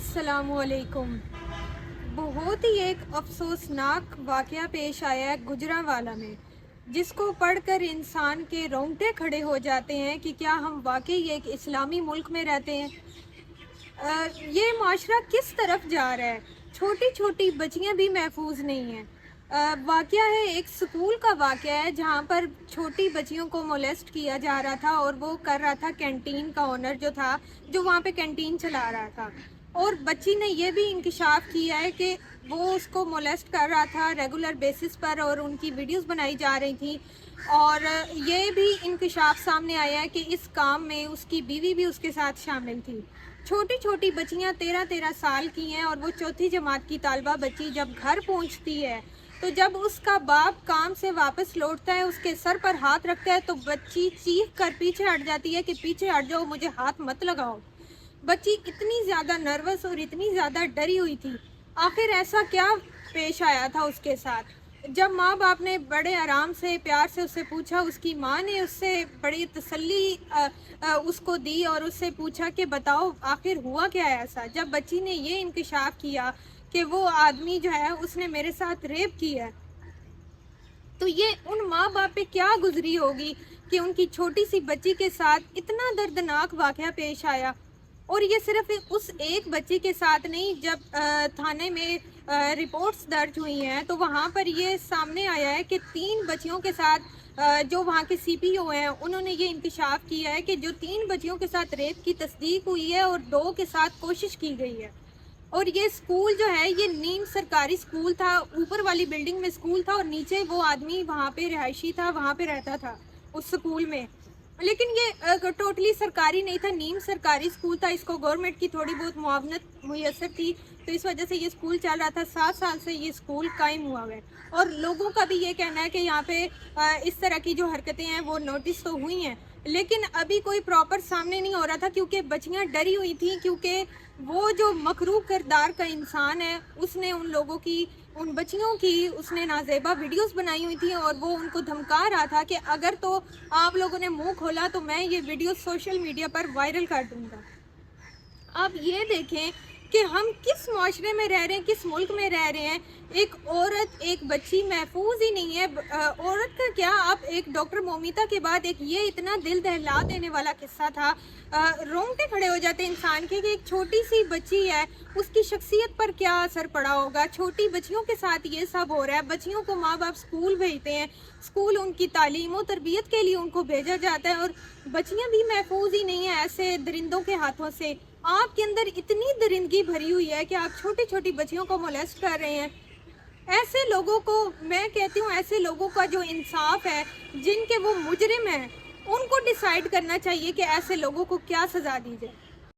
अस्सलामु अलैकुम। बहुत ही एक अफसोसनाक वाक़या पेश आया है गुजरांवाला में, जिसको पढ़कर इंसान के रोंगटे खड़े हो जाते हैं कि क्या हम वाकई एक इस्लामी मुल्क में रहते हैं। ये माशरा किस तरफ जा रहा है। छोटी छोटी बच्चियां भी महफूज नहीं हैं। वाक़या है, एक स्कूल का वाक़या है जहाँ पर छोटी बच्चियों को मोलेस्ट किया जा रहा था और वो कर रहा था कैंटीन का ओनर जो था, जो वहाँ पे कैंटीन चला रहा था। और बच्ची ने ये भी इंकशाफ किया है कि वो उसको मोलेस्ट कर रहा था रेगुलर बेसिस पर और उनकी वीडियोस बनाई जा रही थी। और ये भी इंकशाफ सामने आया है कि इस काम में उसकी बीवी भी उसके साथ शामिल थी। छोटी छोटी बच्चियां 13-13 साल की हैं और वो चौथी जमात की तालबा बच्ची जब घर पहुंचती है तो जब उसका बाप काम से वापस लौटता है, उसके सर पर हाथ रखता है तो बच्ची चीख कर पीछे हट जाती है कि पीछे हट जाओ, मुझे हाथ मत लगाओ। बच्ची इतनी ज़्यादा नर्वस और इतनी ज़्यादा डरी हुई थी। आखिर ऐसा क्या पेश आया था उसके साथ। जब माँ बाप ने बड़े आराम से प्यार से उससे पूछा, उसकी माँ ने उससे बड़ी तसल्ली उसको दी और उससे पूछा कि बताओ आखिर हुआ क्या है ऐसा। जब बच्ची ने ये इंकशाफ किया कि वो आदमी जो है उसने मेरे साथ रेप किया है, तो ये उन माँ बाप पे क्या गुजरी होगी कि उनकी छोटी सी बच्ची के साथ इतना दर्दनाक वाक़या पेश आया। और ये सिर्फ उस एक बच्ची के साथ नहीं, जब थाने में रिपोर्ट्स दर्ज हुई हैं तो वहाँ पर ये सामने आया है कि 3 बच्चियों के साथ जो वहाँ के सीपीओ हैं उन्होंने ये इंकशाफ किया है कि जो 3 बच्चियों के साथ रेप की तस्दीक हुई है और 2 के साथ कोशिश की गई है। और ये स्कूल जो है ये नीम सरकारी स्कूल था, ऊपर वाली बिल्डिंग में स्कूल था और नीचे वो आदमी वहाँ पे रिहायशी था, वहाँ पे रहता था उस स्कूल में। लेकिन ये टोटली सरकारी नहीं था, नीम सरकारी स्कूल था। इसको गवर्नमेंट की थोड़ी बहुत मुआवनत मुयसर थी तो इस वजह से ये स्कूल चल रहा था। 7 साल से ये स्कूल कायम हुआ है और लोगों का भी ये कहना है कि यहाँ पे इस तरह की जो हरकतें हैं वो नोटिस तो हुई हैं, लेकिन अभी कोई प्रॉपर सामने नहीं हो रहा था क्योंकि बच्चियाँ डरी हुई थी। क्योंकि वो जो मकरूह किरदार का इंसान है उसने उन लोगों की, उन बच्चियों की उसने नाजेबा वीडियोस बनाई हुई थी और वो उनको धमका रहा था कि अगर तो आप लोगों ने मुंह खोला तो मैं ये वीडियो सोशल मीडिया पर वायरल कर दूंगा। आप ये देखें कि हम किस माशरे में रह रहे हैं, किस मुल्क में रह रहे हैं। एक औरत, एक बच्ची महफूज ही नहीं है। औरत का क्या, आप एक डॉक्टर मोमिता के बाद एक ये इतना दिल दहला देने वाला किस्सा था। रोंगटे खड़े हो जाते इंसान के कि एक छोटी सी बच्ची है, उसकी शख्सियत पर क्या असर पड़ा होगा। छोटी बच्चियों के साथ ये सब हो रहा है। बच्चियों को माँ बाप स्कूल भेजते हैं, स्कूल उनकी तालीम और तरबियत के लिए उनको भेजा जाता है और बच्चियाँ भी महफूज ही नहीं है ऐसे दरिंदों के हाथों से। आपके अंदर इतनी दरिंदगी भरी हुई है कि आप छोटी छोटी बच्चियों को मोलेस्ट कर रहे हैं। ऐसे लोगों को मैं कहती हूँ, ऐसे लोगों का जो इंसाफ है, जिनके वो मुजरिम हैं, उनको डिसाइड करना चाहिए कि ऐसे लोगों को क्या सज़ा दी जाए।